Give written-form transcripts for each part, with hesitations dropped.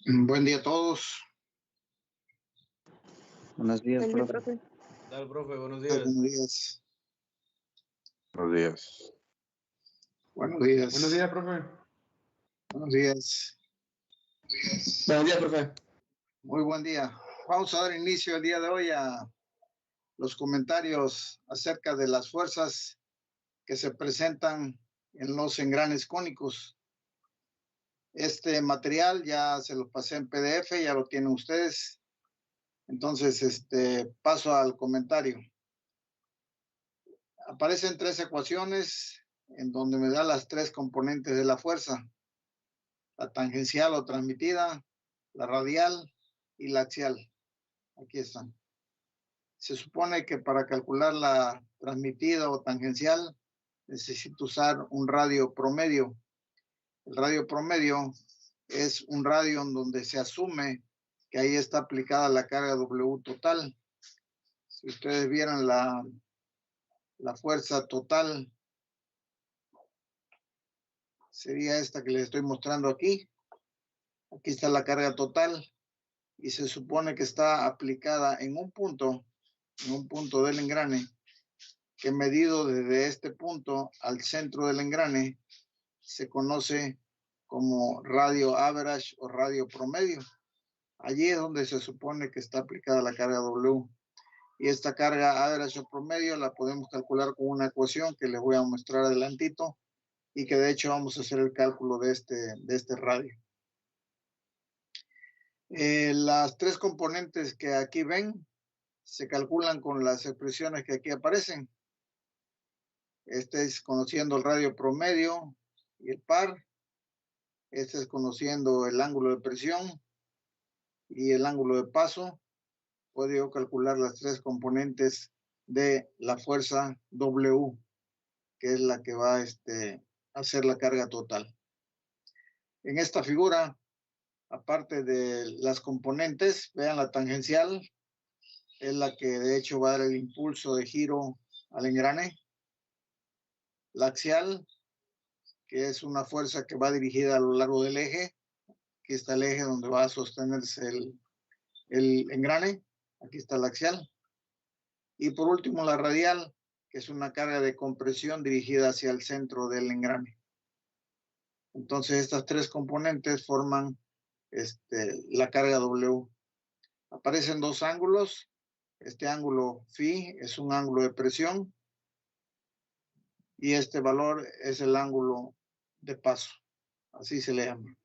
Buen día a todos. Buenos días, profe. ¿Qué tal, profe? Buenos días. Buenos días. Buenos días. Buenos días. Buenos días, profe. Buenos días. Buenos días, profe. Muy buen día. Vamos a dar inicio el día de hoy a los comentarios acerca de las fuerzas que se presentan en los engranes cónicos. Este material ya se lo pasé en PDF, ya lo tienen ustedes. Entonces, paso al comentario. Aparecen tres ecuaciones en donde me da las tres componentes de la fuerza: la tangencial o transmitida, la radial y la axial. Aquí están. Se supone que para calcular la transmitida o tangencial necesito usar un radio promedio. El radio promedio es un radio en donde se asume que ahí está aplicada la carga W total. Si ustedes vieran la fuerza total, sería esta que les estoy mostrando aquí. Aquí está la carga total y se supone que está aplicada en un punto del engrane, que medido desde este punto al centro del engrane se conoce como radio average o radio promedio. Allí es donde se supone que está aplicada la carga W. Y esta carga average o promedio la podemos calcular con una ecuación que les voy a mostrar adelantito, y que de hecho vamos a hacer el cálculo de este radio. Las tres componentes que aquí ven se calculan con las expresiones que aquí aparecen. Este es conociendo el radio promedio y el par. Este es conociendo el ángulo de presión y el ángulo de paso. Puedo yo calcular las tres componentes de la fuerza W, que es la que va a hacer la carga total. En esta figura, aparte de las componentes, vean la tangencial, es la que de hecho va a dar el impulso de giro al engrane. La axial, que es una fuerza que va dirigida a lo largo del eje. Aquí está el eje donde va a sostenerse el engrane. Aquí está la axial. Y por último la radial, que es una carga de compresión dirigida hacia el centro del engrane. Entonces estas tres componentes forman la carga W. Aparecen dos ángulos. Este ángulo phi es un ángulo de presión y este valor es el ángulo de paso. Así se le llama.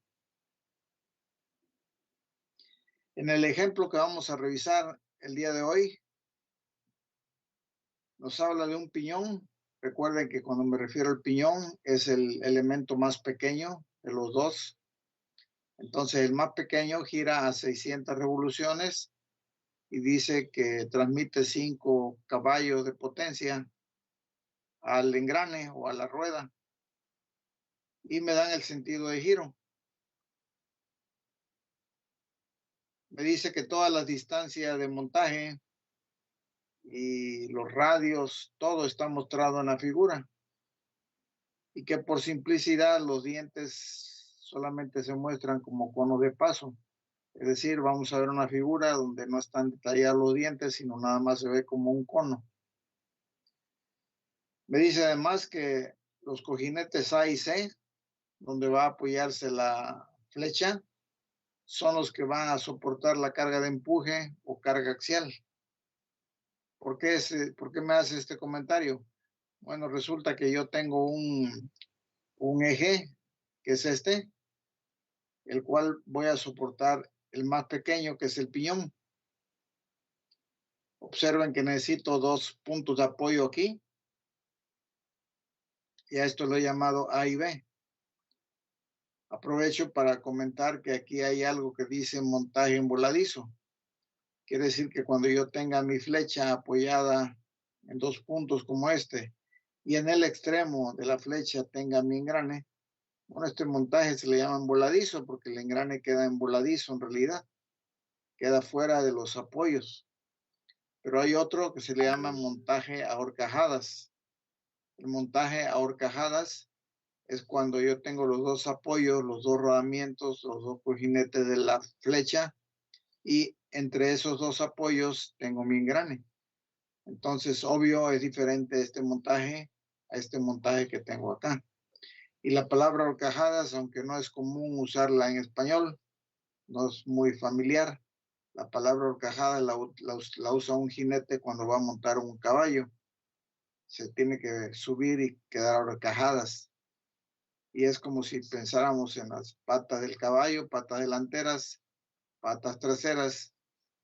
En el ejemplo que vamos a revisar el día de hoy, nos habla de un piñón. Recuerden que cuando me refiero al piñón es el elemento más pequeño de los dos. Entonces el más pequeño gira a 600 revoluciones y dice que transmite 5 caballos de potencia al engrane o a la rueda, y me dan el sentido de giro. Me dice que todas las distancias de montaje y los radios, todo está mostrado en la figura, y que por simplicidad los dientes solamente se muestran como cono de paso. Es decir, vamos a ver una figura donde no están detallados los dientes, sino nada más se ve como un cono. Me dice además que los cojinetes A y C, donde va a apoyarse la flecha, son los que van a soportar la carga de empuje o carga axial. ¿Por qué me hace este comentario? Bueno, resulta que yo tengo un eje, que es el cual voy a soportar el más pequeño, que es el piñón. Observen que necesito dos puntos de apoyo aquí, y a esto lo he llamado A y B. Aprovecho para comentar que aquí hay algo que dice montaje en voladizo. Quiere decir que cuando yo tenga mi flecha apoyada en dos puntos como este, y en el extremo de la flecha tenga mi engrane, Bueno, este montaje se le llama emboladizo porque el engrane queda emboladizo en realidad, queda fuera de los apoyos. Pero hay otro que se le llama montaje a horcajadas. El montaje a horcajadas es cuando yo tengo los dos apoyos, los dos rodamientos, los dos cojinetes de la flecha y entre esos dos apoyos tengo mi engrane. Entonces, obvio, es diferente este montaje a este montaje que tengo acá. Y la palabra horcajadas, aunque no es común usarla en español, no es muy familiar. La palabra horcajada la usa un jinete cuando va a montar un caballo. Se tiene que subir y quedar horcajadas. Y es como si pensáramos en las patas del caballo, patas delanteras, patas traseras,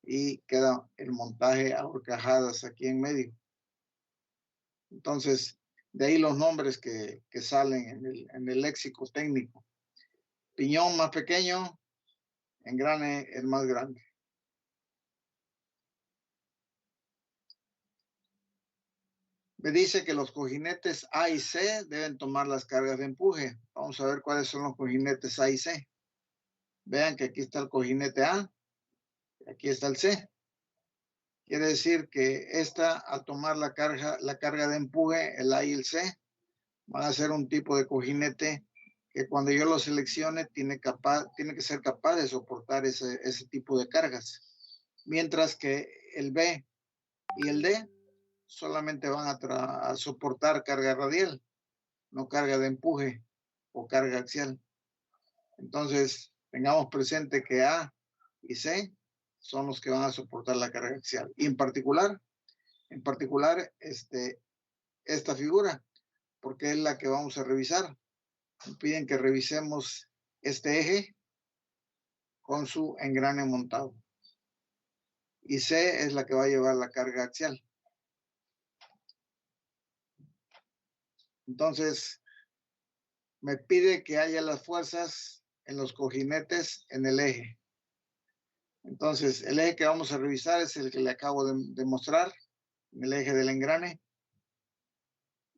y queda el montaje a horcajadas aquí en medio. Entonces, de ahí los nombres que salen en el léxico técnico. Piñón más pequeño, engrane el más grande. Me dice que los cojinetes A y C deben tomar las cargas de empuje. Vamos a ver cuáles son los cojinetes A y C. Vean que aquí está el cojinete A, y aquí está el C. Quiere decir que esta, al tomar la carga de empuje, el A y el C, van a ser un tipo de cojinete que cuando yo lo seleccione tiene que ser capaz de soportar ese tipo de cargas. Mientras que el B y el D solamente van a soportar carga radial, no carga de empuje o carga axial. Entonces, tengamos presente que A y C son los que van a soportar la carga axial. Y en particular, esta figura, porque es la que vamos a revisar. Me piden que revisemos este eje con su engrane montado. Y C es la que va a llevar la carga axial. Entonces, me pide que haya las fuerzas en los cojinetes en el eje. Entonces, el eje que vamos a revisar es el que le acabo de mostrar, el eje del engrane.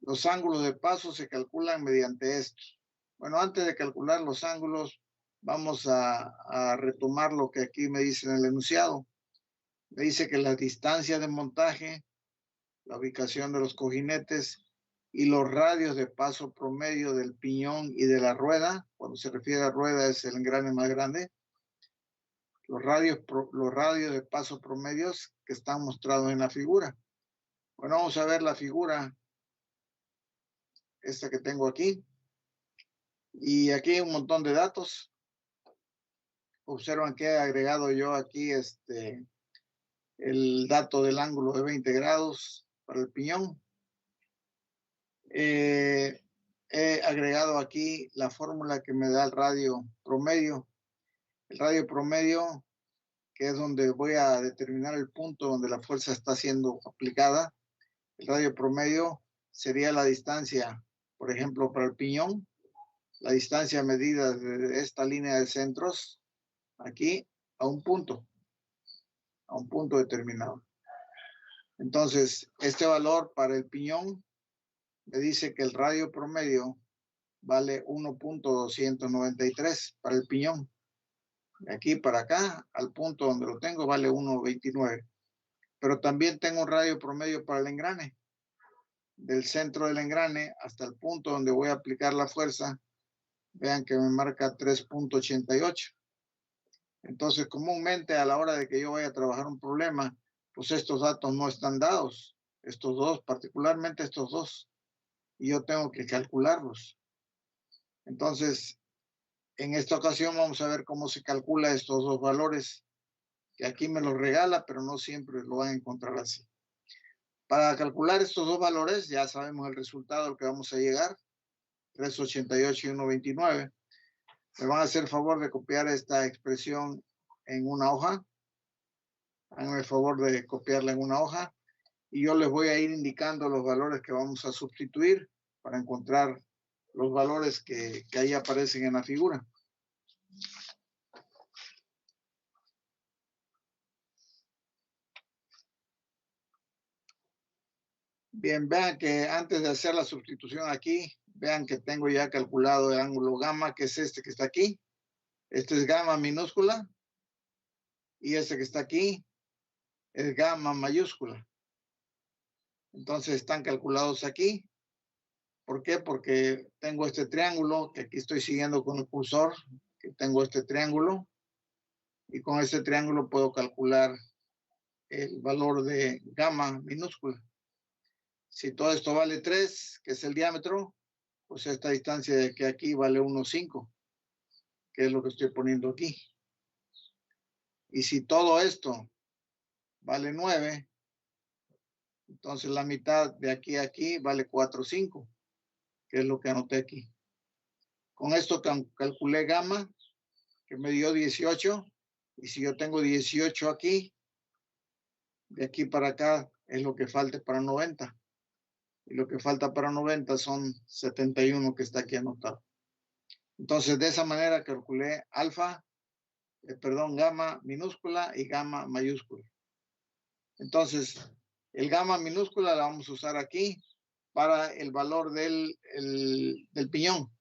Los ángulos de paso se calculan mediante esto. Bueno, antes de calcular los ángulos, vamos a retomar lo que aquí me dice en el enunciado. Me dice que la distancia de montaje, la ubicación de los cojinetes y los radios de paso promedio del piñón y de la rueda, cuando se refiere a rueda es el engrane más grande, los radios de paso promedios que están mostrados en la figura. Bueno, vamos a ver la figura, esta que tengo aquí. Y aquí hay un montón de datos. Observan que he agregado yo aquí el dato del ángulo de 20 grados para el piñón. He agregado aquí la fórmula que me da el radio promedio. El radio promedio, que es donde voy a determinar el punto donde la fuerza está siendo aplicada. El radio promedio sería la distancia, por ejemplo, para el piñón, la distancia medida de esta línea de centros, aquí, a un punto determinado. Entonces, este valor para el piñón me dice que el radio promedio vale 1.293 para el piñón. De aquí para acá, al punto donde lo tengo, vale 1.29. Pero también tengo un radio promedio para el engrane. Del centro del engrane hasta el punto donde voy a aplicar la fuerza, vean que me marca 3.88. Entonces, comúnmente a la hora de que yo vaya a trabajar un problema, pues estos datos no están dados. Estos dos, particularmente estos dos. Y yo tengo que calcularlos. Entonces, en esta ocasión vamos a ver cómo se calcula estos dos valores, que aquí me los regala, pero no siempre lo van a encontrar así. Para calcular estos dos valores, ya sabemos el resultado al que vamos a llegar, 3.88 y 1.29. Me van a hacer el favor de copiar esta expresión en una hoja. Háganme el favor de copiarla en una hoja y yo les voy a ir indicando los valores que vamos a sustituir para encontrar los valores que ahí aparecen en la figura. Bien, vean que antes de hacer la sustitución aquí, vean que tengo ya calculado el ángulo gamma, que es este que está aquí. Este es gamma minúscula. Y este que está aquí es gamma mayúscula. Entonces están calculados aquí. ¿Por qué? Porque tengo este triángulo que aquí estoy siguiendo con el cursor, que tengo este triángulo. Y con este triángulo puedo calcular el valor de gamma minúscula. Si todo esto vale 3, que es el diámetro, pues esta distancia de que aquí vale 1,5, que es lo que estoy poniendo aquí. Y si todo esto vale 9, entonces la mitad de aquí a aquí vale 4,5, que es lo que anoté aquí. Con esto calculé gamma, que me dio 18, y si yo tengo 18 aquí, de aquí para acá es lo que falte para 90. Y lo que falta para 90 son 71 que está aquí anotado. Entonces, de esa manera calculé gamma minúscula y gamma mayúscula. Entonces, el gamma minúscula la vamos a usar aquí para el valor del piñón.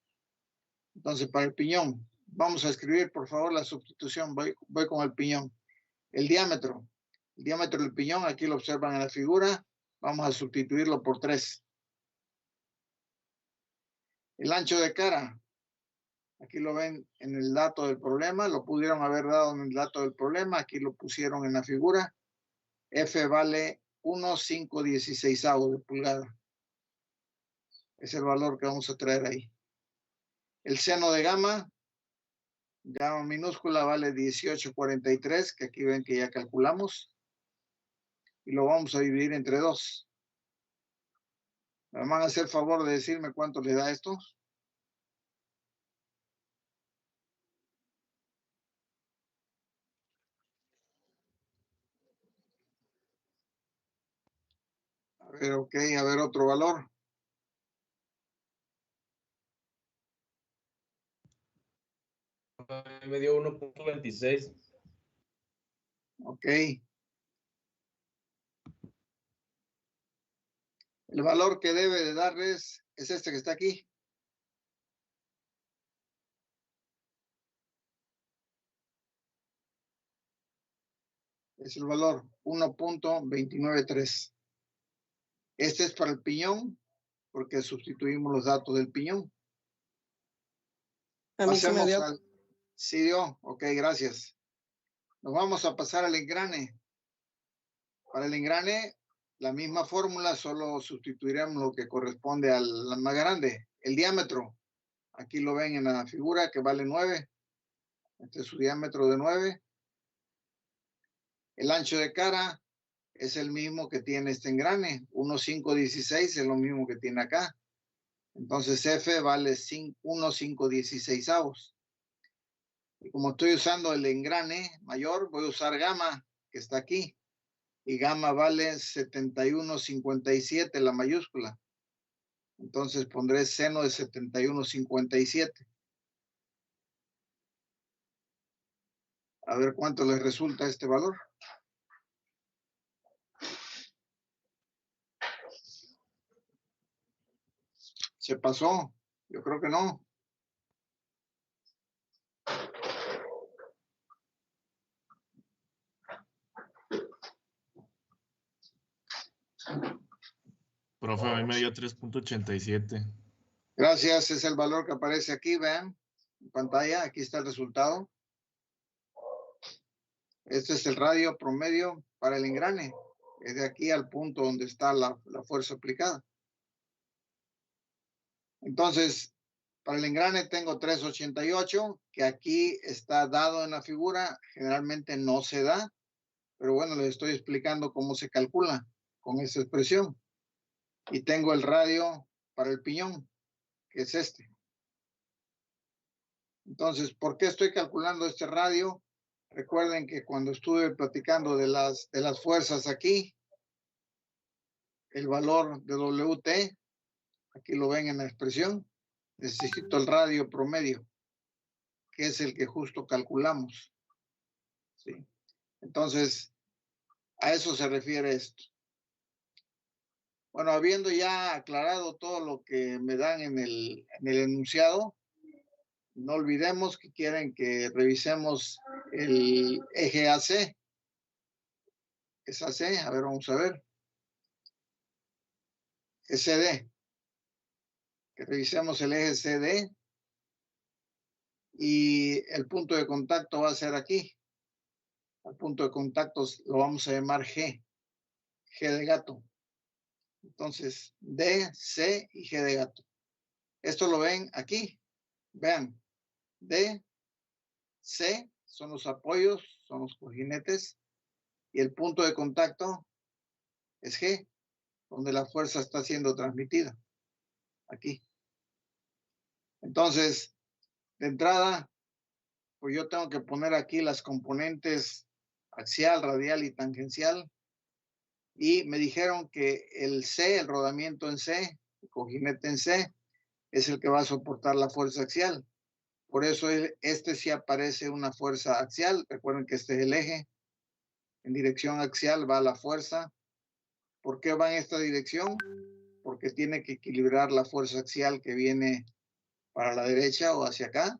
Entonces, para el piñón, vamos a escribir, por favor, la sustitución. Voy con el piñón. El diámetro del piñón, aquí lo observan en la figura. Vamos a sustituirlo por 3. El ancho de cara, aquí lo ven en el dato del problema, lo pudieron haber dado en el dato del problema, aquí lo pusieron en la figura. F vale 1,516 de pulgada. Es el valor que vamos a traer ahí. El seno de gamma minúscula vale 18,43, que aquí ven que ya calculamos. Y lo vamos a dividir entre 2. ¿Me van a hacer favor de decirme cuánto le da esto? A ver, ok, a ver otro valor. Me dio 1.26. Ok. El valor que debe de darles es este que está aquí. Es el valor 1.293. Este es para el piñón, porque sustituimos los datos del piñón. A mí se me dio. Sí dio, ok, gracias. Nos vamos a pasar al engrane. Para el engrane, la misma fórmula, solo sustituiremos lo que corresponde al más grande. El diámetro, aquí lo ven en la figura que vale 9. Este es su diámetro de 9. El ancho de cara es el mismo que tiene este engrane. 1,516 es lo mismo que tiene acá. Entonces F vale 1,516. Y como estoy usando el engrane mayor, voy a usar gamma, que está aquí. Y gamma vale 71,57, la mayúscula. Entonces pondré seno de 71,57. A ver cuánto les resulta este valor. ¿Se pasó? Yo creo que no. Profe, a mí me dio 3.87. Gracias, es el valor que aparece aquí, vean, en pantalla, aquí está el resultado. Este es el radio promedio para el engrane, es de aquí al punto donde está la fuerza aplicada. Entonces, para el engrane tengo 3,88, que aquí está dado en la figura, generalmente no se da, pero bueno, les estoy explicando cómo se calcula con esa expresión. Y tengo el radio para el piñón, que es este. Entonces, ¿por qué estoy calculando este radio? Recuerden que cuando estuve platicando de las fuerzas aquí, el valor de WT, aquí lo ven en la expresión, necesito el radio promedio, que es el que justo calculamos. ¿Sí? Entonces, a eso se refiere esto. Bueno, habiendo ya aclarado todo lo que me dan en el enunciado, no olvidemos que quieren que revisemos el eje AC. Es AC, a ver, vamos a ver. SD. Que revisemos el eje CD. Y el punto de contacto va a ser aquí. El punto de contacto lo vamos a llamar G. G de gato. Entonces, D, C y G de gato. Esto lo ven aquí. Vean. D, C son los apoyos, son los cojinetes. Y el punto de contacto es G, donde la fuerza está siendo transmitida. Aquí. Entonces, de entrada, pues yo tengo que poner aquí las componentes axial, radial y tangencial. Y me dijeron que el C, el rodamiento en C, el cojinete en C, es el que va a soportar la fuerza axial. Por eso este sí aparece una fuerza axial. Recuerden que este es el eje. En dirección axial va la fuerza. ¿Por qué va en esta dirección? Porque tiene que equilibrar la fuerza axial que viene para la derecha o hacia acá.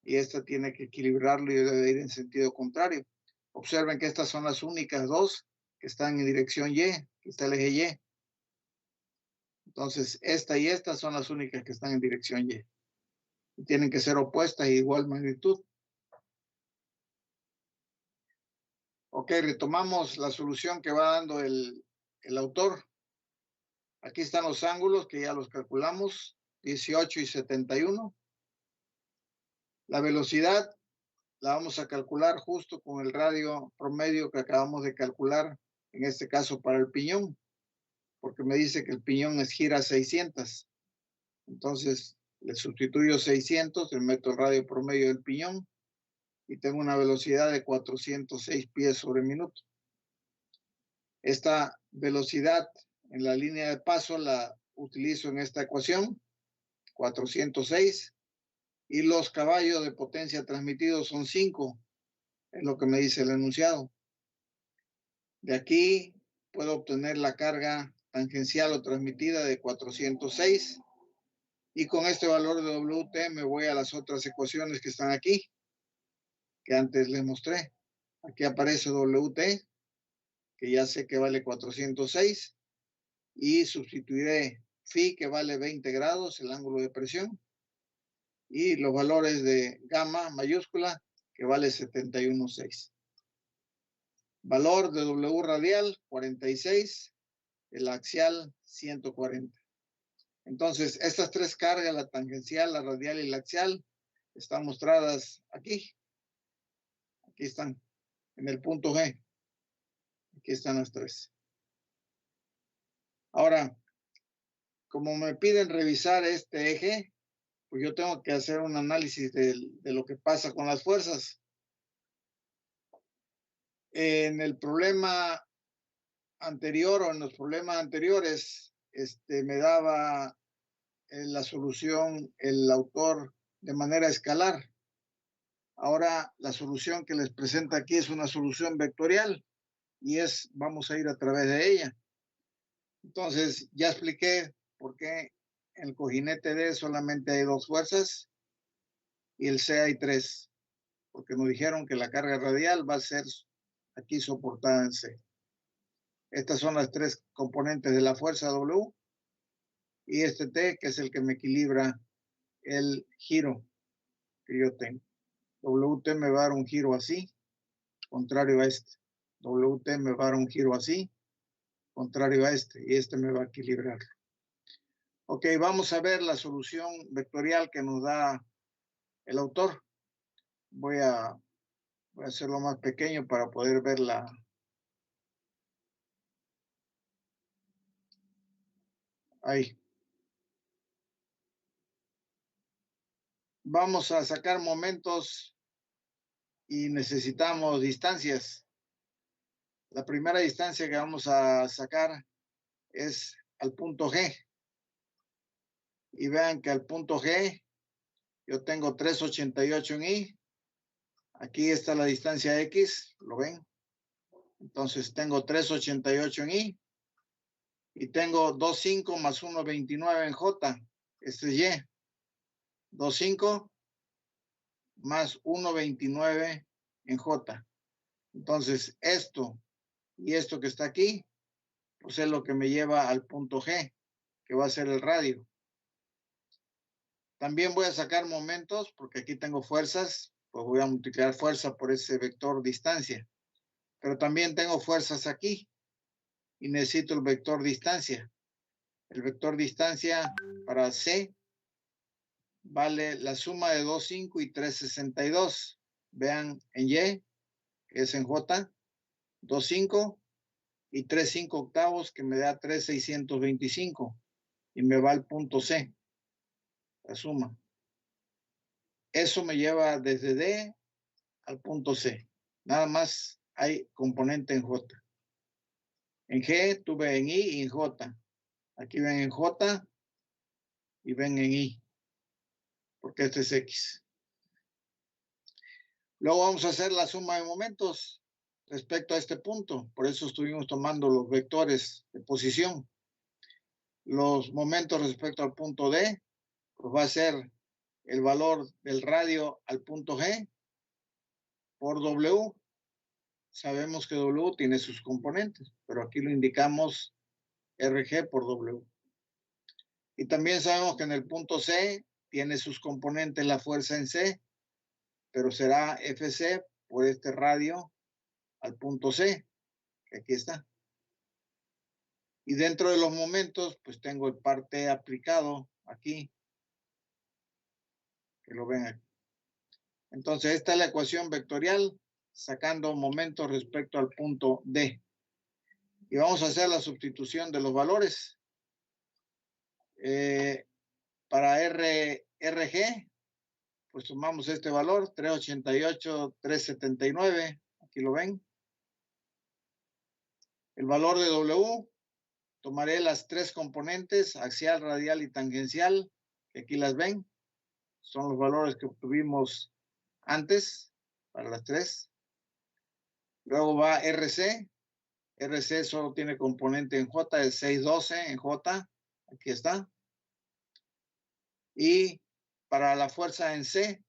Y esta tiene que equilibrarlo y debe ir en sentido contrario. Observen que estas son las únicas dos que están en dirección Y. Aquí está el eje Y. Entonces, esta y esta son las únicas que están en dirección Y. Y tienen que ser opuestas y de igual magnitud. Ok, retomamos la solución que va dando el autor. Aquí están los ángulos que ya los calculamos, 18 y 71. La velocidad la vamos a calcular justo con el radio promedio que acabamos de calcular, en este caso para el piñón, porque me dice que el piñón gira 600. Entonces, le sustituyo 600, le meto el radio promedio del piñón y tengo una velocidad de 406 pies sobre minuto. Esta velocidad en la línea de paso la utilizo en esta ecuación, 406, y los caballos de potencia transmitidos son 5, es lo que me dice el enunciado. De aquí puedo obtener la carga tangencial o transmitida de 406, y con este valor de WT me voy a las otras ecuaciones que están aquí, que antes les mostré. Aquí aparece WT, que ya sé que vale 406, y sustituiré phi, que vale 20 grados, el ángulo de presión, y los valores de gamma mayúscula, que vale 71.6. Valor de W radial, 46, el axial, 140. Entonces, estas tres cargas, la tangencial, la radial y la axial, están mostradas aquí. Aquí están, en el punto G. Aquí están las tres. Ahora, como me piden revisar este eje, pues yo tengo que hacer un análisis de lo que pasa con las fuerzas. En el problema anterior o en los problemas anteriores, me daba la solución el autor de manera escalar. Ahora la solución que les presenta aquí es una solución vectorial y vamos a ir a través de ella. Entonces, ya expliqué por qué en el cojinete D solamente hay 2 fuerzas y el C hay 3, porque nos dijeron que la carga radial va a ser aquí soportada en C. Estas son las 3 componentes de la fuerza W y este T, que es el que me equilibra el giro que yo tengo. WT me va a dar un giro así, contrario a este. WT me va a dar un giro así, contrario a este, y este me va a equilibrar. Ok, vamos a ver la solución vectorial que nos da el autor. Voy a hacerlo más pequeño para poder verla. Ahí. Vamos a sacar momentos y necesitamos distancias. La primera distancia que vamos a sacar es al punto G. Y vean que al punto G yo tengo 388 en I. Aquí está la distancia X, ¿lo ven? Entonces tengo 388 en I. Y tengo 2,5 más 1,29 en J. Este es Y. 2,5 más 1,29 en J. Entonces, esto y esto que está aquí, pues es lo que me lleva al punto G, que va a ser el radio. También voy a sacar momentos, porque aquí tengo fuerzas, pues voy a multiplicar fuerza por ese vector distancia. Pero también tengo fuerzas aquí y necesito el vector distancia. El vector distancia para C vale la suma de 2,5 y 3,62. Vean en Y, que es en J, 2,5 y 3,5 octavos, que me da 3,625. Y me va al punto C, la suma. Eso me lleva desde D al punto C. Nada más hay componente en J. En G tuve en I y en J. Aquí ven en J y ven en I, porque este es X. Luego vamos a hacer la suma de momentos respecto a este punto. Por eso estuvimos tomando los vectores de posición. Los momentos respecto al punto D, pues va a ser el valor del radio al punto G por W. Sabemos que W tiene sus componentes, pero aquí lo indicamos RG por W. Y también sabemos que en el punto C tiene sus componentes la fuerza en C, pero será FC por este radio al punto C, que aquí está. Y dentro de los momentos, pues tengo el parte aplicado aquí, que lo ven aquí. Entonces, esta es la ecuación vectorial, sacando momentos respecto al punto D. Y vamos a hacer la sustitución de los valores. Para RG, pues tomamos este valor, 388, 379, aquí lo ven. El valor de W, tomaré las tres componentes, axial, radial y tangencial, que aquí las ven. Son los valores que obtuvimos antes, para las tres. Luego va RC. RC solo tiene componente en J, es 612 en J, aquí está. Y para la fuerza en C,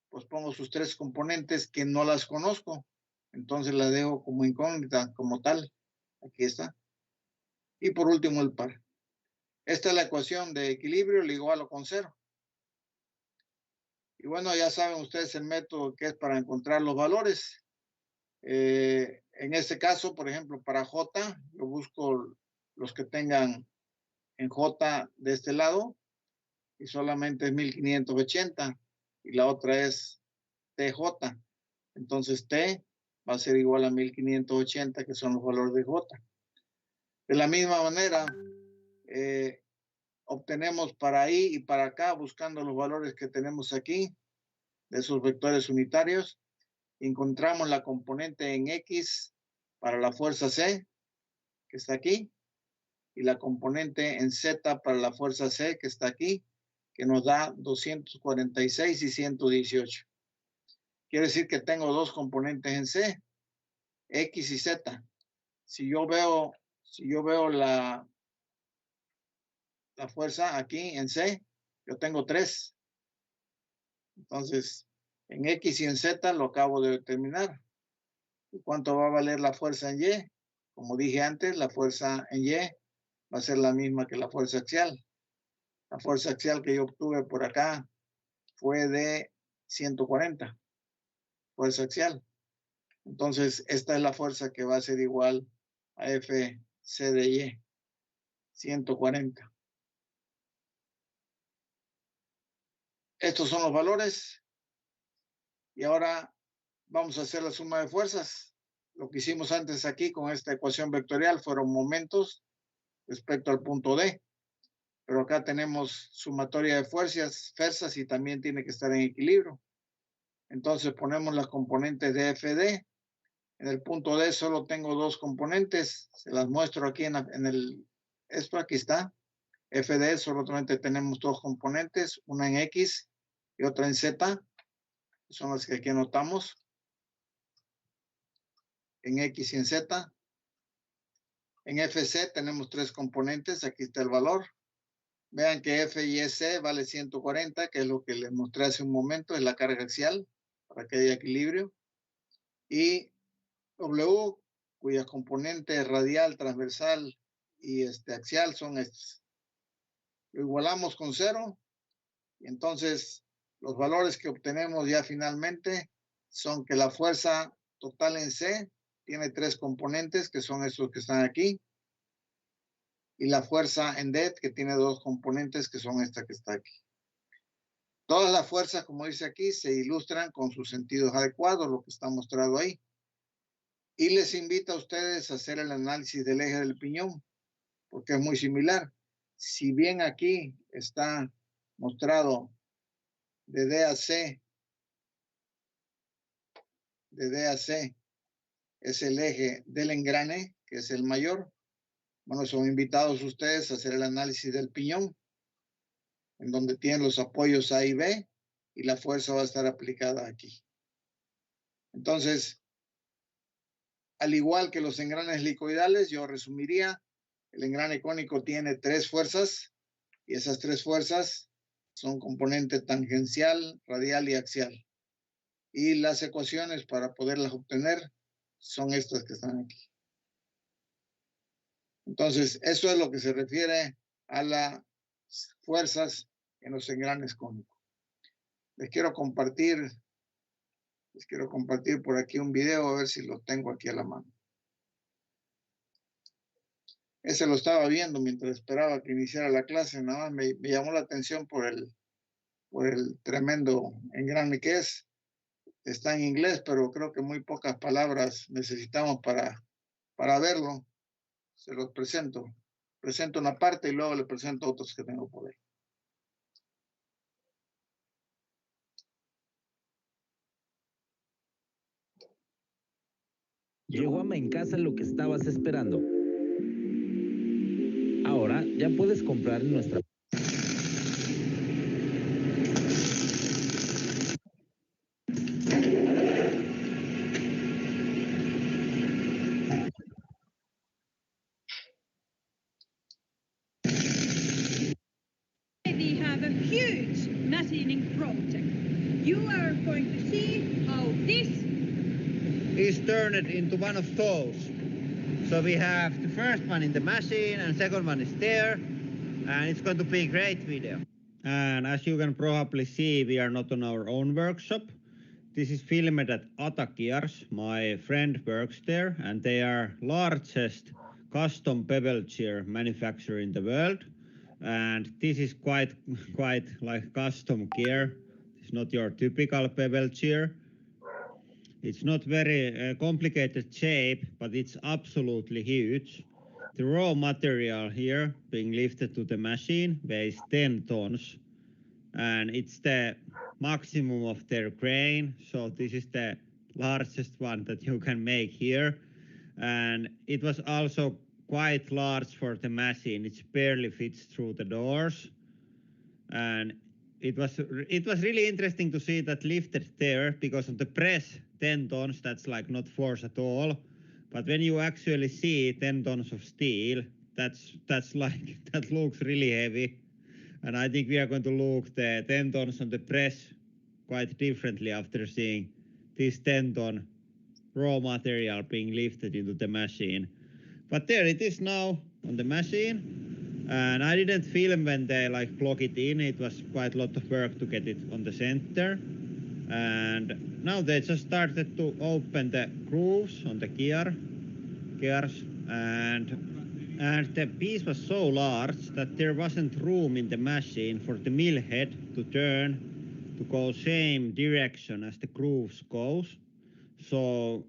pues pongo sus tres componentes que no las conozco. Entonces las dejo como incógnita, como tal. Aquí está. Y por último el par. Esta es la ecuación de equilibrio, le igualo con 0. Y bueno, ya saben ustedes el método que es para encontrar los valores. En este caso, por ejemplo, para J, yo busco los que tengan en J de este lado y solamente es 1580 y la otra es TJ. Entonces T va a ser igual a 1580, que son los valores de J. De la misma manera, obtenemos para I y para acá, buscando los valores que tenemos aquí, de esos vectores unitarios, encontramos la componente en X para la fuerza C, que está aquí, y la componente en Z para la fuerza C, que está aquí, que nos da 246 y 118. Quiere decir que tengo dos componentes en C, X y Z. Si yo veo la fuerza aquí en C, yo tengo 3. Entonces, en X y en Z lo acabo de determinar. ¿Y cuánto va a valer la fuerza en Y? Como dije antes, la fuerza en Y va a ser la misma que la fuerza axial. La fuerza axial que yo obtuve por acá fue de 140, fuerza axial. Entonces, esta es la fuerza que va a ser igual a FC de Y, 140. Estos son los valores. Y ahora vamos a hacer la suma de fuerzas. Lo que hicimos antes aquí con esta ecuación vectorial fueron momentos respecto al punto D. Pero acá tenemos sumatoria de fuerzas y también tiene que estar en equilibrio. Entonces ponemos las componentes de FD. En el punto D solo tengo dos componentes. Se las muestro aquí esto aquí está. FD solamente tenemos dos componentes, una en X y otra en Z. Son las que aquí anotamos. En X y en Z. En FC tenemos 3 componentes, aquí está el valor. Vean que F y S vale 140, que es lo que les mostré hace un momento, es la carga axial, para que haya equilibrio. Y W, cuyas componentes radial, transversal y axial son estos. Lo igualamos con 0 y entonces los valores que obtenemos ya finalmente son que la fuerza total en C tiene 3 componentes, que son estos que están aquí, y la fuerza en D, que tiene 2 componentes, que son esta que está aquí. Todas las fuerzas, como dice aquí, se ilustran con sus sentidos adecuados, lo que está mostrado ahí. Y les invito a ustedes a hacer el análisis del eje del piñón, porque es muy similar. Si bien aquí está mostrado de D a C es el eje del engrane, que es el mayor. Bueno, son invitados ustedes a hacer el análisis del piñón, en donde tienen los apoyos A y B, y la fuerza va a estar aplicada aquí. Entonces, al igual que los engranes helicoidales, yo resumiría, el engrane cónico tiene 3 fuerzas, y esas 3 fuerzas son componente tangencial, radial y axial. Y las ecuaciones para poderlas obtener son estas que están aquí. Entonces, eso es lo que se refiere a las fuerzas en los engranes cónicos. Les quiero compartir por aquí un video, a ver si lo tengo aquí a la mano. Ese lo estaba viendo mientras esperaba que iniciara la clase, nada más me llamó la atención por el tremendo engrane que es. Está en inglés, pero creo que muy pocas palabras necesitamos para verlo. Se los presento. Presento una parte y luego le presento otros que tengo por ahí. Llegó ama en casa lo que estabas esperando. Ahora ya puedes comprar en nuestra... We have a huge machining project. You are going to see how this is turned into one of those. So we have the first one in the machine and second one is there, and it's going to be a great video. And as you can probably see, we are not on our own workshop. This is filmed at Ata Gears. My friend works there, and they are largest custom bevel chair manufacturer in the world. And this is quite like custom gear. It's not your typical bevel chair. It's not very complicated shape, but it's absolutely huge. The raw material here being lifted to the machine weighs 10 tons, and it's the maximum of their crane. So this is the largest one that you can make here. And it was also quite large for the machine. It barely fits through the doors. And it was really interesting to see that lifted there, because on the press, 10 tons, that's like not force at all. But when you actually see 10 tons of steel, that's like, that looks really heavy. And I think we are going to look the 10 tons on the press quite differently after seeing this 10 ton raw material being lifted into the machine. But there it is now on the machine. And I didn't film when they like plug it in. It was quite a lot of work to get it on the center. And now they just started to open the grooves on the gears. And the piece was so large that there wasn't room in the machine for the mill head to turn to go same direction as the grooves goes. So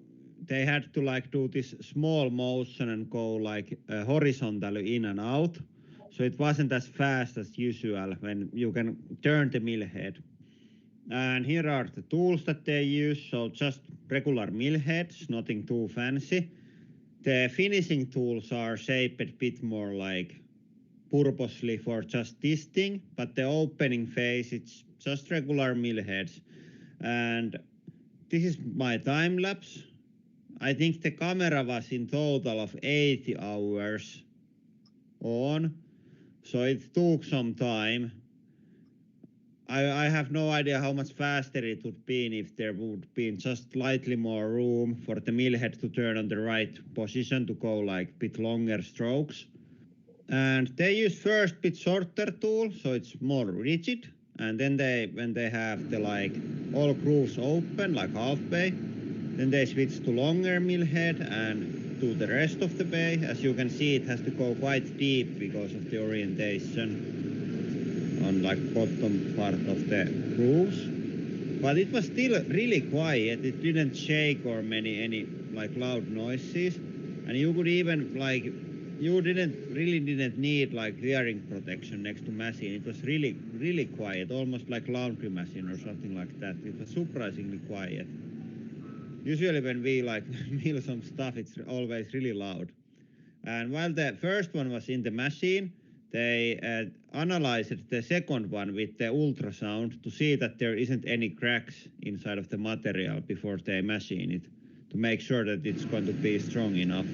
they had to like do this small motion and go like horizontally in and out. So it wasn't as fast as usual when you can turn the mill head. And here are the tools that they use. So just regular mill heads, nothing too fancy. The finishing tools are shaped a bit more like purposely for just this thing, but the opening phase, it's just regular mill heads. And this is my time lapse. I think the camera was in total of 80 hours on, so it took some time. I have no idea how much faster it would be if there would be just slightly more room for the mill head to turn on the right position to go like bit longer strokes. And they use first bit shorter tool, so it's more rigid. And then when they have the like all grooves open, like half bay, then they switch to longer mill head and do the rest of the bay. As you can see, it has to go quite deep because of the orientation on like bottom part of the grooves. But it was still really quiet. It didn't shake or any like loud noises. And you could even like, you didn't need like hearing protection next to machine. It was really quiet, almost like laundry machine or something like that. It was surprisingly quiet. Usually when we like mill some stuff, it's always really loud. And while the first one was in the machine, they analyzed the second one with the ultrasound to see that there isn't any cracks inside of the material before they machine it, to make sure that it's going to be strong enough.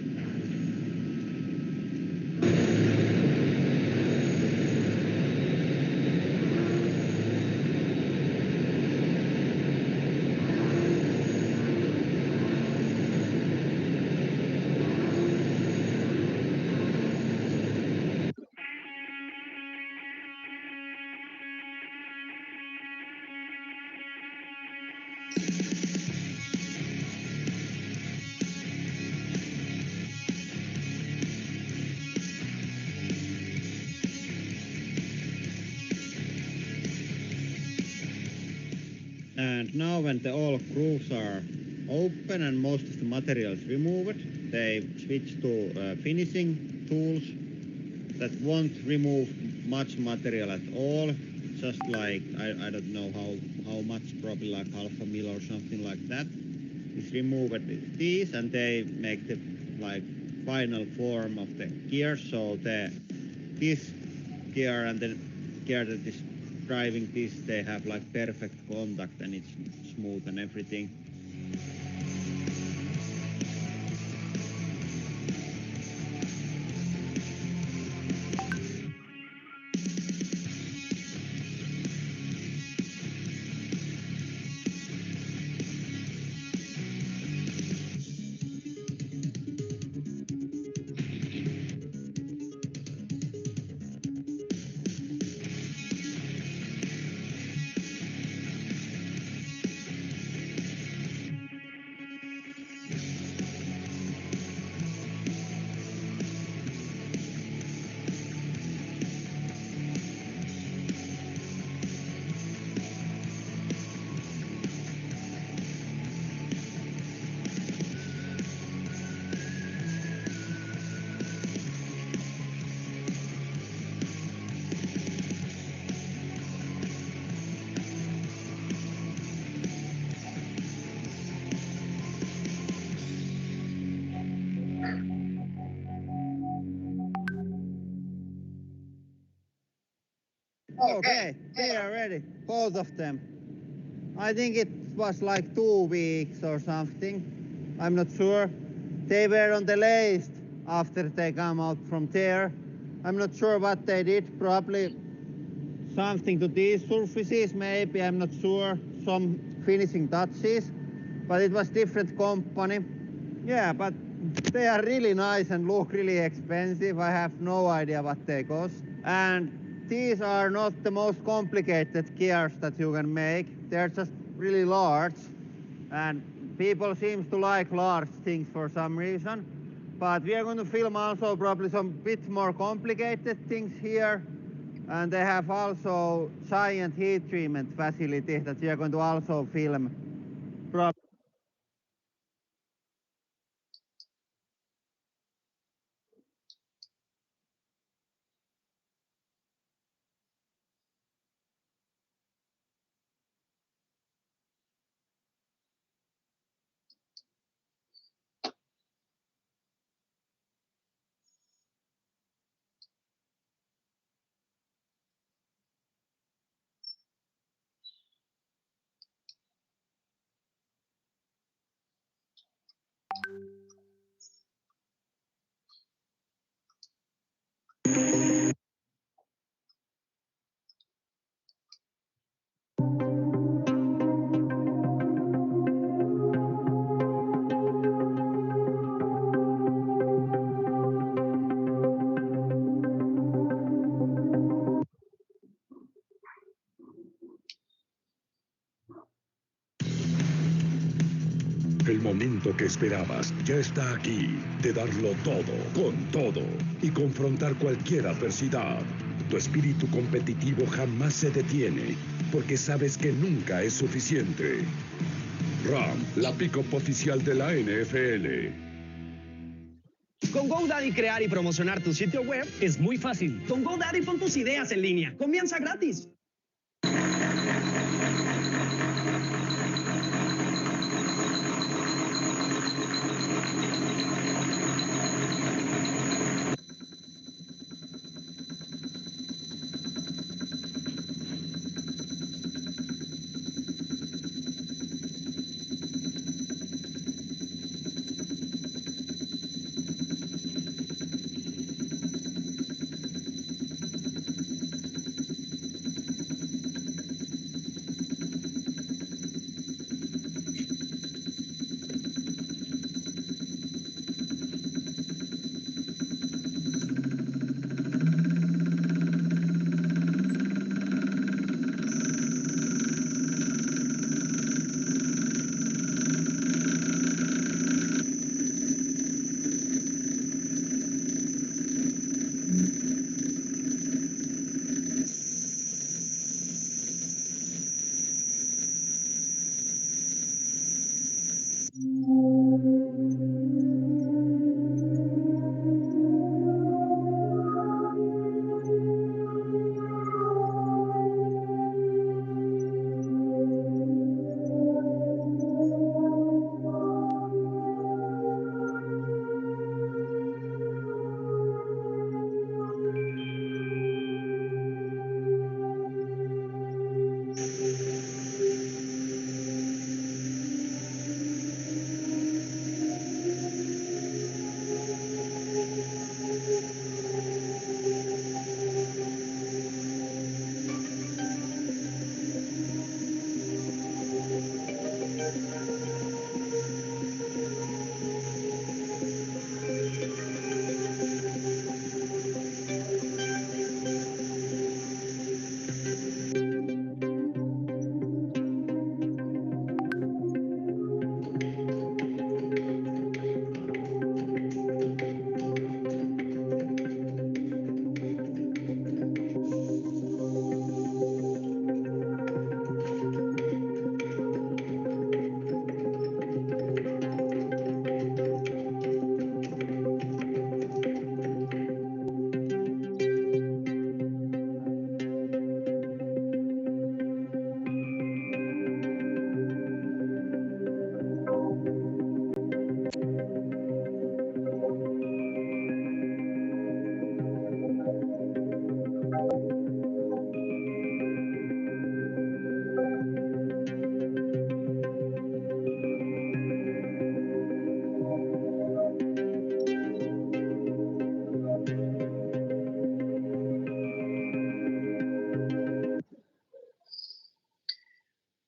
And now when all grooves are open and most of the material is removed, they switch to finishing tools that won't remove much material at all. Just like, I don't know how much, probably like half a mil or something like that. Is removed with these, and they make the like final form of the gear. So this gear and the gear that is driving this, they have like perfect contact and it's smooth and everything. Okay, they are ready, both of them. I think it was like 2 weeks or something. I'm not sure. They were on the lathe after they come out from there. I'm not sure what they did. Probably something to these surfaces, maybe. I'm not sure. Some finishing touches. But it was different company. Yeah, but they are really nice and look really expensive. I have no idea what they cost. And these are not the most complicated gears that you can make. They're just really large. And people seem to like large things for some reason. But we are going to film also probably some bit more complicated things here. And they have also giant heat treatment facility that we are going to also film. El momento que esperabas ya está aquí, de darlo todo, con todo, y confrontar cualquier adversidad. Tu espíritu competitivo jamás se detiene, porque sabes que nunca es suficiente. Ram, la pick-up oficial de la NFL. Con GoDaddy crear y promocionar tu sitio web es muy fácil. Con GoDaddy pon tus ideas en línea. Comienza gratis.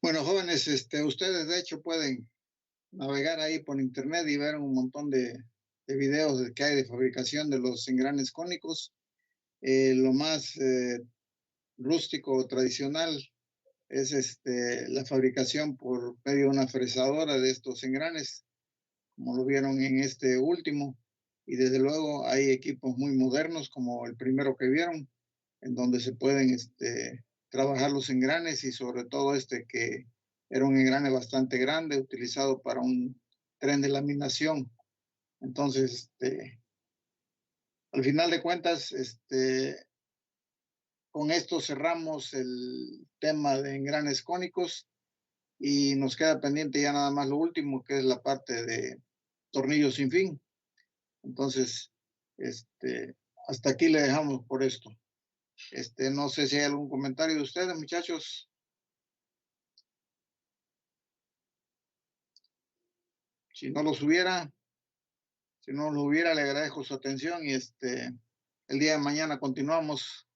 Bueno, jóvenes, ustedes de hecho pueden navegar ahí por internet y ver un montón de videos que hay de fabricación de los engranes cónicos. Lo más rústico o tradicional es la fabricación por medio de una fresadora de estos engranes, como lo vieron en este último. Y desde luego hay equipos muy modernos, como el primero que vieron, en donde se pueden trabajar los engranes, y sobre todo que era un engrane bastante grande, utilizado para un tren de laminación. Entonces, al final de cuentas, con esto cerramos el tema de engranes cónicos y nos queda pendiente ya nada más lo último, que es la parte de tornillos sin fin. Entonces, hasta aquí le dejamos por esto. No sé si hay algún comentario de ustedes, muchachos. Si no los hubiera, le agradezco su atención y el día de mañana continuamos.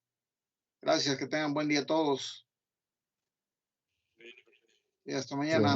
Gracias, que tengan buen día todos. Y hasta mañana.